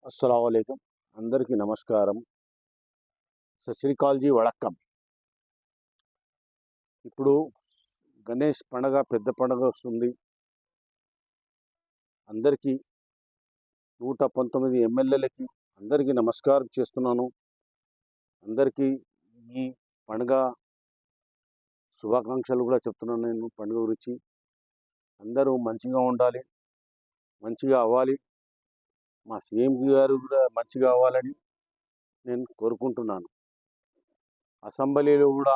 అస్సలాముఅలైకుం. అందరికీ నమస్కారం. సత్ శ్రీ అకాల్ జీ, వడక్కం. ఇప్పుడు గణేష్ పండగ, పెద్ద పండగ వస్తుంది. అందరికీ 119 ఎమ్మెల్యేలకి అందరికీ నమస్కారం చేస్తున్నాను. అందరికీ ఈ పండుగ శుభాకాంక్షలు కూడా చెప్తున్నాను. నేను పండుగ గురించి అందరూ మంచిగా ఉండాలి, మంచిగా అవ్వాలి. మా సీఎం గారు కూడా మంచిగా అవ్వాలని నేను కోరుకుంటున్నాను. అసెంబ్లీలో కూడా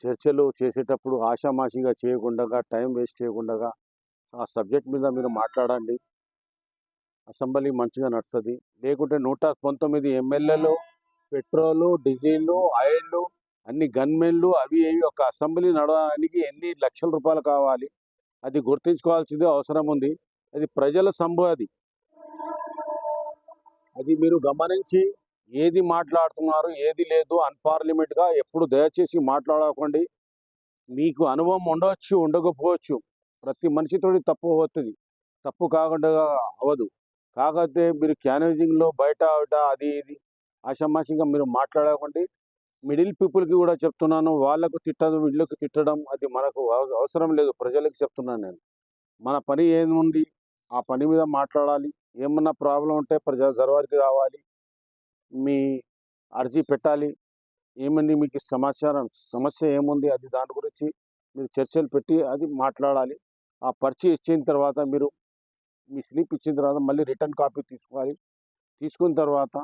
చర్చలు చేసేటప్పుడు ఆషామాషిగా చేయకుండా, టైం వేస్ట్ చేయకుండా ఆ సబ్జెక్ట్ మీద మీరు మాట్లాడండి. అసెంబ్లీ మంచిగా నడుస్తుంది. లేకుంటే 119 ఎమ్మెల్యేలు, పెట్రోలు, డీజిల్, ఆయిల్, అన్ని గన్మెన్లు అవి ఒక అసెంబ్లీ నడవడానికి ఎన్ని లక్షల రూపాయలు కావాలి? అది గుర్తించుకోవాల్సిందే అవసరం ఉంది. అది ప్రజల సొమ్ము. అది మీరు గమనించి ఏది మాట్లాడుతున్నారు, ఏది లేదు అన్పార్లమెంట్గా ఎప్పుడు దయచేసి మాట్లాడకండి. మీకు అనుభవం ఉండవచ్చు, ఉండకపోవచ్చు. ప్రతి మనిషితోటి తప్పు అవుతుంది, తప్పు కాకుండా అవ్వదు. కాకపోతే మీరు క్యాన్వేజింగ్లో బయట అది ఇది ఆషామాషిగా మీరు మాట్లాడకండి. మిడిల్ పీపుల్కి కూడా చెప్తున్నాను, వాళ్ళకు తిట్టడం, వీళ్ళకి తిట్టడం అది మనకు అవసరం లేదు. ప్రజలకు చెప్తున్నాను నేను. మన పని ఏముంది, ఆ పని మీద మాట్లాడాలి. ఏమన్నా ప్రాబ్లం ఉంటే ప్రజా దర్బార్కి రావాలి, మీ అర్జీ పెట్టాలి. ఏమండి మీకు సమస్య ఏముంది, అది దాని గురించి మీరు చర్చలు పెట్టి అది మాట్లాడాలి. ఆ పర్చి ఇచ్చిన తర్వాత మీరు మీ స్లిప్ ఇచ్చిన తర్వాత మళ్ళీ రిటర్న్ కాపీ తీసుకోవాలి. తీసుకున్న తర్వాత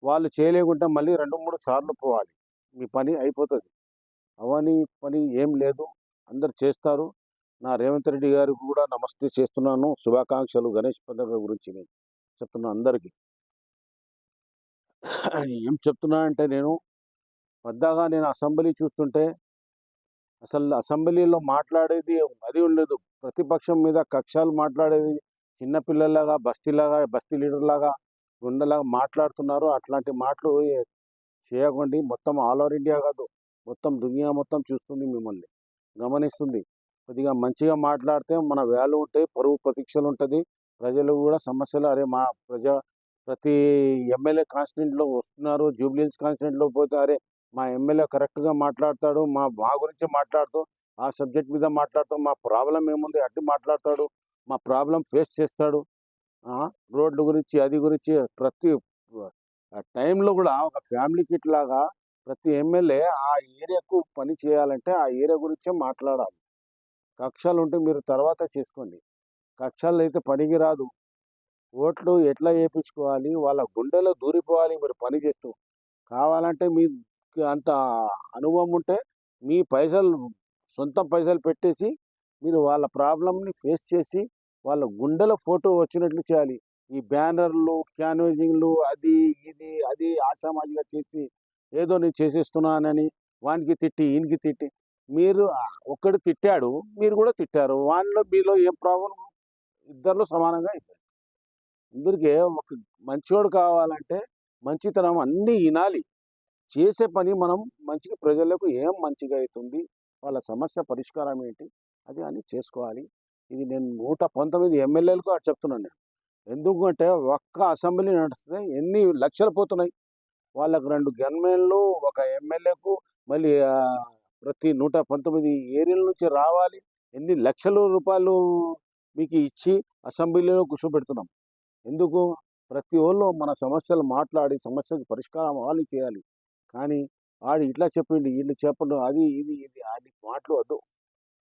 వాళ్ళు చేయలేకుంటే మళ్ళీ 2-3 సార్లు పోవాలి. మీ పని అయిపోతుంది. అవన్నీ పని ఏం లేదు, అందరు చేస్తారు. నా రేవంత్ రెడ్డి గారికి కూడా నమస్తే చేస్తున్నాను. శుభాకాంక్షలు. గణేష్ పండుగ గురించి నేను చెప్తున్నాను అందరికీ. ఏం చెప్తున్నా అంటే నేను అసెంబ్లీ చూస్తుంటే అసలు అసెంబ్లీలో మాట్లాడేది అది ఉండదు. ప్రతిపక్షం మీద కక్షాలు మాట్లాడేది, చిన్నపిల్లలాగా బస్తీ లీడర్లాగా గుండెలాగా మాట్లాడుతున్నారు. అట్లాంటి మాటలు చేయకండి. మొత్తం ఆల్ ఓవర్ ఇండియా కాదు, మొత్తం దునియా మొత్తం చూస్తుంది, మిమ్మల్ని గమనిస్తుంది. కొద్దిగా మంచిగా మాట్లాడితే మన వాల్యూ ఉంటాయి, పరువు ప్రతీక్షలు ఉంటుంది. ప్రజలు కూడా సమస్యలు, అరే మా ప్రతి ఎమ్మెల్యే కాన్స్టిట్యూంట్లో వస్తున్నారు, జూబ్లీహిల్స్ కాన్స్టిట్యూంట్లో పోతే అరే మా ఎమ్మెల్యే కరెక్ట్గా మాట్లాడతాడు, మా గురించి మాట్లాడుతూ ఆ సబ్జెక్ట్ మీద మాట్లాడుతూ మా ప్రాబ్లం ఏముంది అట్టి మాట్లాడతాడు, మా ప్రాబ్లం ఫేస్ చేస్తాడు. రోడ్ల గురించి అది గురించి ప్రతి టైంలో కూడా ఒక ఫ్యామిలీ కిట్ లాగా ప్రతి ఎమ్మెల్యే ఆ ఏరియాకు పని చేయాలంటే ఆ ఏరియా గురించే మాట్లాడాలి. కక్షలు ఉంటే మీరు తర్వాత చేసుకోండి. కక్షలు అయితే పనికి రాదు. ఓట్లు ఎట్లా వేయించుకోవాలి, వాళ్ళ గుండెలో దూరిపోవాలి మీరు పని చేస్తూ. కావాలంటే మీకు అంత అనుభవం ఉంటే మీ సొంత పైసలు పెట్టేసి మీరు వాళ్ళ ప్రాబ్లంని ఫేస్ చేసి వాళ్ళ గుండెలో ఫోటో వచ్చినట్లు చేయాలి. ఈ బ్యానర్లు, క్యాన్వేజింగ్లు అది అది ఆషామాషిగా చేసి ఏదో నేను చేసేస్తున్నానని వానికి తిట్టి ఈయనకి తిట్టి మీరు ఒక్కడు తిట్టాడు, మీరు కూడా తిట్టారు. మీలో ఏం ప్రాబ్లం? ఇద్దరిలో సమానంగా అయిపోయింది. అందరికీ ఒక మంచోడు కావాలంటే మంచితనం అన్నీ వినాలి. చేసే పని మనం మంచిగా ప్రజలకు ఏం మంచిగా అవుతుంది, వాళ్ళ సమస్య పరిష్కారం ఏంటి అది అని చేసుకోవాలి. ఇది నేను 119 ఎమ్మెల్యేలకు చెప్తున్నాను నేను. ఎందుకంటే ఒక్క అసెంబ్లీ నడిస్తే ఎన్ని లక్షలు పోతున్నాయి. వాళ్ళకు 2 గన్మెన్లు, ఒక ఎమ్మెల్యేకు మళ్ళీ ప్రతి 119 ఏరియాల నుంచి రావాలి. ఎన్ని లక్షల రూపాయలు మీకు ఇచ్చి అసెంబ్లీలో కూర్చోబెడుతున్నాం. ఎందుకు? ప్రతి ఒళ్ళు మన సమస్యలు మాట్లాడి సమస్యకు పరిష్కారం వాళ్ళు చేయాలి. కానీ వాడు ఇట్లా చెప్పిండు, వీళ్ళు చెప్పండు, అది అది మాటలు వద్దు.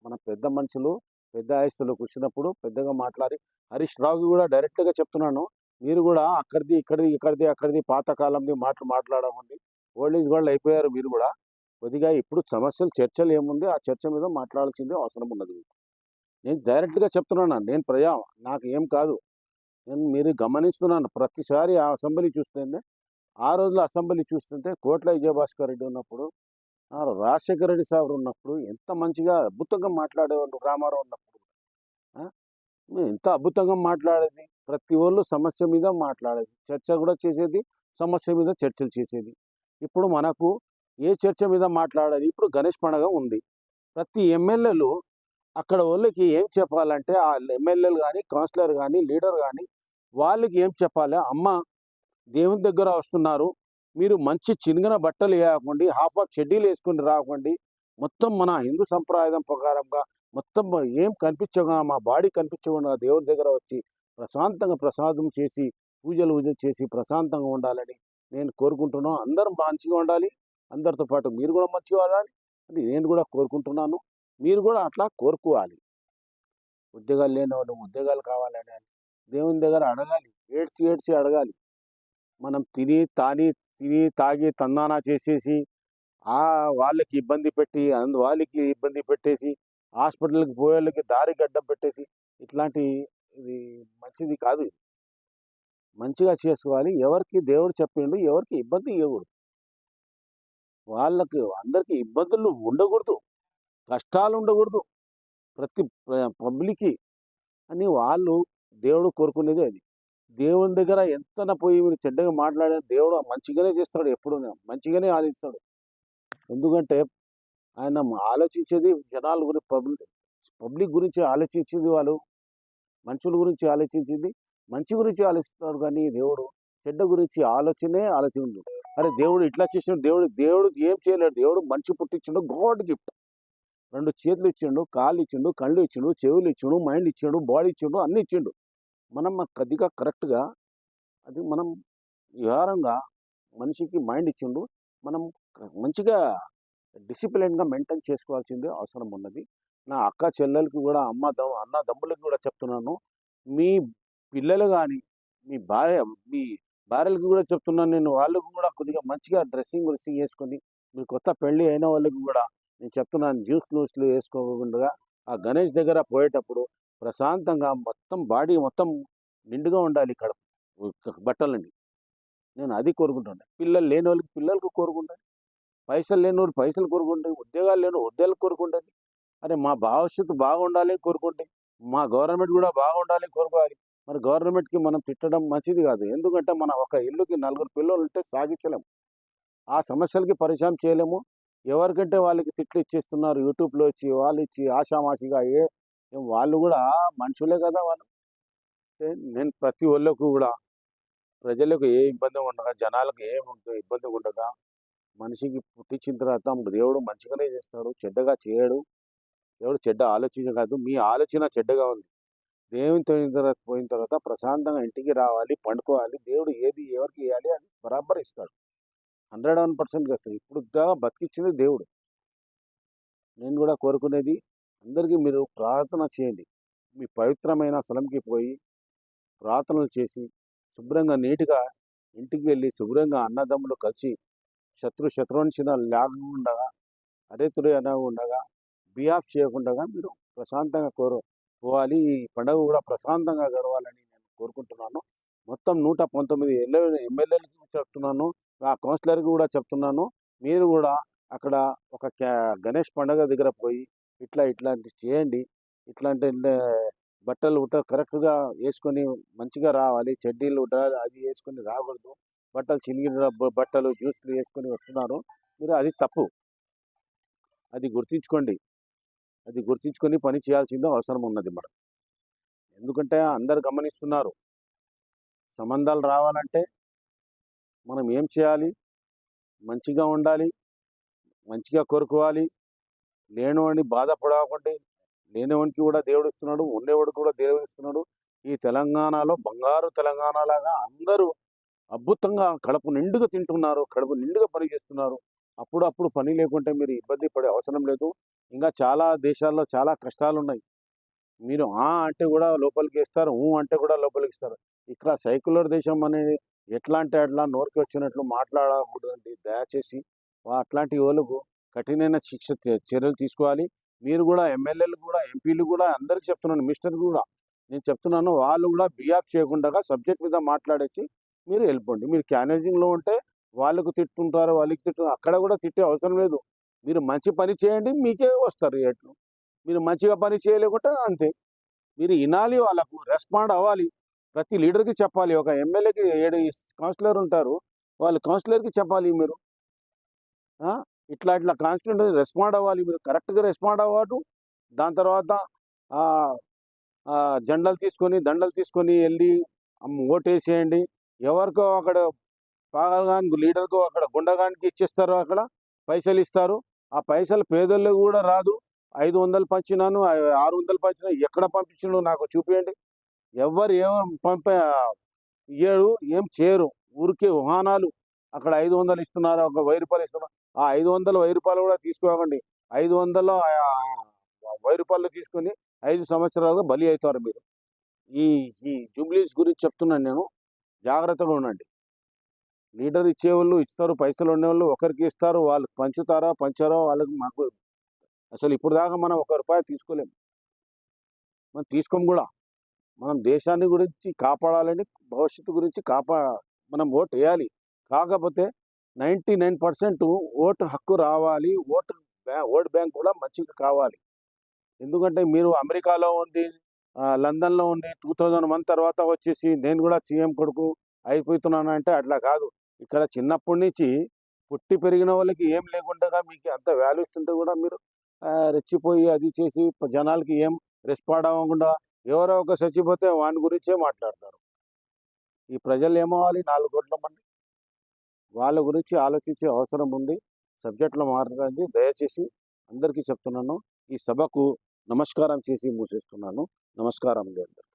మన పెద్ద మనుషులు, పెద్ద ఆస్తులు కూర్చున్నప్పుడు పెద్దగా మాట్లాడి, హరీష్ రావుకి కూడా డైరెక్ట్గా చెప్తున్నాను, మీరు కూడా అక్కడిది ఇక్కడిది పాతకాలంది మాట్లాడమండి. ఓల్డ్ ఏజ్ వాళ్ళు అయిపోయారు మీరు కూడా. కొద్దిగా ఇప్పుడు చర్చలు ఏముంది ఆ చర్చ మీద మాట్లాడాల్సిందే అవసరం ఉన్నది. నేను డైరెక్ట్గా చెప్తున్నాను. నేను నాకు ఏం కాదు, మీరు గమనిస్తున్నాను. ప్రతిసారి ఆ అసెంబ్లీ చూస్తుంటే, ఆ రోజుల్లో అసెంబ్లీ చూస్తుంటే కోట్ల విజయభాస్కర్ రెడ్డి ఉన్నప్పుడు, రాజశేఖర రెడ్డి సార్ ఉన్నప్పుడు ఎంత మంచిగా అద్భుతంగా మాట్లాడేవాళ్ళు. రామారావు ఉన్నప్పుడు ఎంత అద్భుతంగా మాట్లాడేది. ప్రతి ఒళ్ళు సమస్య మీద మాట్లాడేది, చర్చ కూడా చేసేది, సమస్య మీద చర్చలు చేసేది. ఇప్పుడు మనకు ఏ చర్చ మీద మాట్లాడాలి? ఇప్పుడు గణేష్ పండుగ ఉంది. ప్రతి ఎమ్మెల్యేలు అక్కడ వాళ్ళకి ఏం చెప్పాలంటే, ఆ ఎమ్మెల్యేలు కానీ, కౌన్సిలర్ కానీ, లీడర్ కానీ వాళ్ళకి ఏం చెప్పాలి? అమ్మ దేవుని దగ్గర వస్తున్నారు. మీరు మంచి చినిగిన బట్టలు వేయకండి, హాఫ్ ఆఫ్ షెడ్యూల్ వేసుకొని రాకండి. మొత్తం మన హిందూ సంప్రదాయం ప్రకారంగా మొత్తం ఏం కనిపించగా మా బాడీ కనిపించకుండా దేవుడి దగ్గర వచ్చి ప్రశాంతంగా ప్రసాదం చేసి పూజలు చేసి ప్రశాంతంగా ఉండాలని నేను కోరుకుంటున్నాను. అందరం మంచిగా ఉండాలి. అందరితో పాటు మీరు కూడా మంచిగా ఉండాలి అని నేను కూడా కోరుకుంటున్నాను. మీరు కూడా అట్లా కోరుకోవాలి. ఉద్యోగాలు లేని వాళ్ళు ఉద్యోగాలు కావాలని దేవుని దగ్గర అడగాలి. ఏడ్చి ఏడ్చి అడగాలి. మనం తిని తాగి తందానా చేసేసి వాళ్ళకి ఇబ్బంది పెట్టి వాళ్ళకి ఇబ్బంది పెట్టేసి హాస్పిటల్కి పోయేళ్ళకి దారి గడ్డం పెట్టేసి ఇట్లాంటి ఇది మంచిది కాదు. మంచిగా చేసుకోవాలి. ఎవరికి దేవుడు చెప్పిండు, ఎవరికి ఇబ్బంది ఇవ్వకూడదు. వాళ్ళకి అందరికీ ఇబ్బందులు ఉండకూడదు, కష్టాలు ఉండకూడదు ప్రతి పబ్లిక్కి అని వాళ్ళు దేవుడు కోరుకునేది అది. దేవుని దగ్గర ఎంతన పోయి మీరు చెడ్డగా మాట్లాడిన దేవుడు మంచిగానే చేస్తాడు. ఎప్పుడు మంచిగానే ఆలోచిస్తాడు. ఎందుకంటే ఆయన ఆలోచించేది జనాల గురించి, పబ్లిక్ గురించి ఆలోచించేది, వాళ్ళు మనుషుల గురించి ఆలోచించింది మంచి గురించి ఆలోచిస్తాడు. కానీ దేవుడు చెడ్డ గురించి ఆలోచనడు. అరే దేవుడు ఇట్లా చేసినాడు, దేవుడు ఏం చేయలేడు. దేవుడు మనిషి పుట్టించిండు, గాడ్ గిఫ్ట్. 2 చేతులు ఇచ్చిండు, కాళ్ళు ఇచ్చిండు, కళ్ళు ఇచ్చిండు, చెవులు ఇచ్చిండు, మైండ్ ఇచ్చిండు, బాడీ ఇచ్చిండు, అన్ని ఇచ్చిండు. మనం కొద్దిగా కరెక్ట్గా అది మనం విహారంగా మనిషికి మైండ్ ఇచ్చిండు. మనం మంచిగా డిసిప్లిన్గా మెయింటైన్ చేసుకోవాల్సిందే అవసరం ఉన్నది. నా అక్క చెల్లెలకి కూడా అన్న దమ్ములకి కూడా చెప్తున్నాను. మీ పిల్లలు కానీ మీ భార్యలకు కూడా చెప్తున్నాను నేను. వాళ్ళకు కూడా కొద్దిగా మంచిగా డ్రెస్సింగ్ వేసుకొని, మీరు కొత్త పెళ్ళి అయిన వాళ్ళకి కూడా నేను చెప్తున్నాను, జ్యూస్లు వేసుకోకుండా ఆ గణేష్ దగ్గర పోయేటప్పుడు ప్రశాంతంగా మొత్తం బాడీ మొత్తం నిండుగా ఉండాలి ఇక్కడ బట్టలండి. నేను అది కోరుకుంటాను. పిల్లలు లేని వాళ్ళకి పిల్లలకు కోరుకుంటాను, పైసలు లేని వాళ్ళు పైసలు కోరుకుంటాయి, ఉద్యోగాలు లేని ఉద్యోగాలు కోరుకుంటుంది. అరే మా భవిష్యత్తు బాగుండాలి కోరుకుంటే, మా గవర్నమెంట్ కూడా బాగుండాలి కోరుకోవాలి. మరి గవర్నమెంట్కి మనం తిట్టడం మంచిది కాదు. ఎందుకంటే మన ఒక ఇల్లుకి 4 పిల్లలు ఉంటే సాగించలేము, ఆ సమస్యలకి పరిచయం చేయలేము. ఎవరికంటే వాళ్ళకి తిట్లు ఇచ్చేస్తున్నారు యూట్యూబ్లో వచ్చి, వాళ్ళు ఇచ్చి ఆషామాషిగా వాళ్ళు కూడా మనుషులే కదా వాళ్ళు. నేను ప్రతి ఒళ్ళకు కూడా ప్రజలకు ఏ ఇబ్బంది ఉండగా, జనాలకు ఏ ఇబ్బంది ఉండగా, మనిషికి పుట్టించిన తర్వాత దేవుడు మంచిగానే చేస్తాడు, చెడ్డగా చేయడు. దేవుడు చెడ్డ ఆలోచన కాదు. మీ ఆలోచన చెడ్డగా ఉంది. దేవుని పోయిన తర్వాత ప్రశాంతంగా ఇంటికి రావాలి, పండుకోవాలి. దేవుడు ఏది ఎవరికి ఇవ్వాలి అది బరాబర్ ఇస్తాడు, 101% ఇస్తాడు. ఇప్పుడు బతికిచ్చింది దేవుడు. నేను కూడా కోరుకునేది అందరికీ మీరు ప్రార్థన చేయండి. మీ పవిత్రమైన స్థలంకి పోయి ప్రార్థనలు చేసి శుభ్రంగా నీట్గా ఇంటికి వెళ్ళి శుభ్రంగా అన్నదమ్ములు కలిసి శత్రువంశన లేకుండా, అరేతుడు అనకుండా, బిహాఫ్ చేయకుండా మీరు ప్రశాంతంగా పోవాలి. ఈ పండుగ కూడా ప్రశాంతంగా గడవాలని నేను కోరుకుంటున్నాను. మొత్తం 119 ఎమ్మెల్యేలకి చెప్తున్నాను, ఆ కౌన్సిలర్కి కూడా చెప్తున్నాను. మీరు కూడా అక్కడ ఒక గణేష్ పండుగ దగ్గర పోయి ఇట్లాంటి చేయండి. ఇట్లాంటి బట్టలు కరెక్ట్గా వేసుకొని మంచిగా రావాలి. చెడ్డీలు అది వేసుకొని రాకూడదు. బట్టలు చినిగిన బట్టలు జ్యూస్లు వేసుకొని వస్తున్నారు మీరు, అది తప్పు. అది గుర్తించుకొని పని చేయాల్సిందో అవసరం ఉన్నది మనం. ఎందుకంటే అందరు గమనిస్తున్నారు. సంబంధాలు రావాలంటే మనం ఏం చేయాలి? మంచిగా ఉండాలి, మంచిగా కోరుకోవాలి. లేనివాడిని బాధపడకండి. లేనివాడికి కూడా దేవుడు ఇస్తున్నాడు, ఉండేవాడికి కూడా దేవుడు ఇస్తున్నాడు. ఈ తెలంగాణలో బంగారు తెలంగాణలాగా అందరూ అద్భుతంగా కడుపు నిండుగా తింటున్నారు, కడుపు నిండుగా పని చేస్తున్నారు. అప్పుడప్పుడు పని లేకుంటే మీరు ఇబ్బంది పడే అవసరం లేదు. ఇంకా చాలా దేశాల్లో చాలా కష్టాలు ఉన్నాయి. మీరు అంటే కూడా లోపలికి ఇస్తారు, అంటే కూడా లోపలికి ఇస్తారు. ఇక్కడ సైక్యులర్ దేశం అనేది ఎట్లా అంటే అట్లా నోరుకి వచ్చినట్లు మాట్లాడకూడదండి. దయచేసి అట్లాంటి వాళ్ళకు కఠినమైన చర్యలు తీసుకోవాలి. మీరు కూడా ఎమ్మెల్యేలు కూడా, ఎంపీలు కూడా అందరికీ చెప్తున్నాను, మినిస్టర్ కూడా నేను చెప్తున్నాను, వాళ్ళు కూడా బిఆఫ్ చేయకుండా సబ్జెక్ట్ మీద మాట్లాడేసి మీరు వెళ్ళిపోండి. మీరు క్యానేజింగ్లో ఉంటే వాళ్ళకు తిట్టుంటారు, అక్కడ కూడా తిట్టే అవసరం లేదు. మీరు మంచి పని చేయండి, మీకే వస్తారు ఎట్లు. మీరు మంచిగా పని చేయలేకుంటే అంతే. మీరు వినాలి, వాళ్ళకు రెస్పాండ్ అవ్వాలి. ప్రతి లీడర్కి చెప్పాలి. ఒక ఎమ్మెల్యేకి 7 కౌన్సిలర్ ఉంటారు, వాళ్ళు కౌన్సిలర్కి చెప్పాలి. మీరు ఇట్లా కాన్స్టిట్యూంట్ రెస్పాండ్ అవ్వాలి. మీరు కరెక్ట్గా రెస్పాండ్ అవ్వదు. దాని తర్వాత దండలు తీసుకొని వెళ్ళి ఓటేసేయండి. ఎవరికో అక్కడ పాగల్గానికి లీడర్కో అక్కడ గుండగానికి ఇచ్చేస్తారు, అక్కడ పైసలు ఇస్తారు. ఆ పైసలు పేదోళ్ళకి కూడా రాదు. 500 పంచినాను, 600 పంచినా ఎక్కడ పంపించిండు నాకు చూపియండి. ఎవ్వరు ఇయ్యడు, ఏం చేయరు. ఊరికే వాహనాలు అక్కడ 500 ఇస్తున్నారు, ఒక 1000 రూపాయలు ఇస్తున్నారు. ఆ 500, 1000 రూపాయలు కూడా తీసుకోకండి. 500 1000 రూపాయలు తీసుకొని 5 సంవత్సరాలుగా బలి అవుతారు మీరు. ఈ ఈ జూబ్లీస్ గురించి చెప్తున్నాను నేను. జాగ్రత్తగా ఉండండి. లీడర్ ఇచ్చేవాళ్ళు ఇస్తారు, పైసలు ఉండేవాళ్ళు ఒకరికి ఇస్తారు, వాళ్ళు పంచుతారా పంచారో వాళ్ళకి మాకు అసలు ఇప్పుడు దాకా మనం ₹1 తీసుకోలేము. మనం తీసుకోము కూడా. మనం దేశాన్ని గురించి కాపాడాలని, భవిష్యత్తు గురించి మనం ఓటు వేయాలి. కాకపోతే 99% ఓటు హక్కు రావాలి. ఓట్ బ్యాంక్ కూడా మంచిగా కావాలి. ఎందుకంటే మీరు అమెరికాలో ఉండి, లండన్‌లో ఉండి 2001 తర్వాత వచ్చేసి నేను కూడా సీఎం కొడుకు అయిపోతున్నానంటే అట్లా కాదు. ఇక్కడ చిన్నప్పటి నుంచి పుట్టి పెరిగిన వాళ్ళకి ఏం లేకుండగా మీకు అంత వాల్యూ ఇస్తుంటే కూడా మీరు రెచ్చిపోయి అది చేసి జనాలకి ఏం రెస్పాండ్ అవ్వకుండా ఎవరో ఒక చచ్చిపోతే వాని గురించే మాట్లాడతారు. ఈ ప్రజలు ఏమవ్వాలి? 4,00,00,000 మంది. వాళ్ళ గురించి ఆలోచించే అవసరం ఉంది. సబ్జెక్ట్‌లో మాట్లాడండి. దయచేసి అందరికీ చెప్తున్నాను. ఈ సభకు నమస్కారం చేసి ముగిస్తున్నాను. నమస్కారం అండి అందరికి.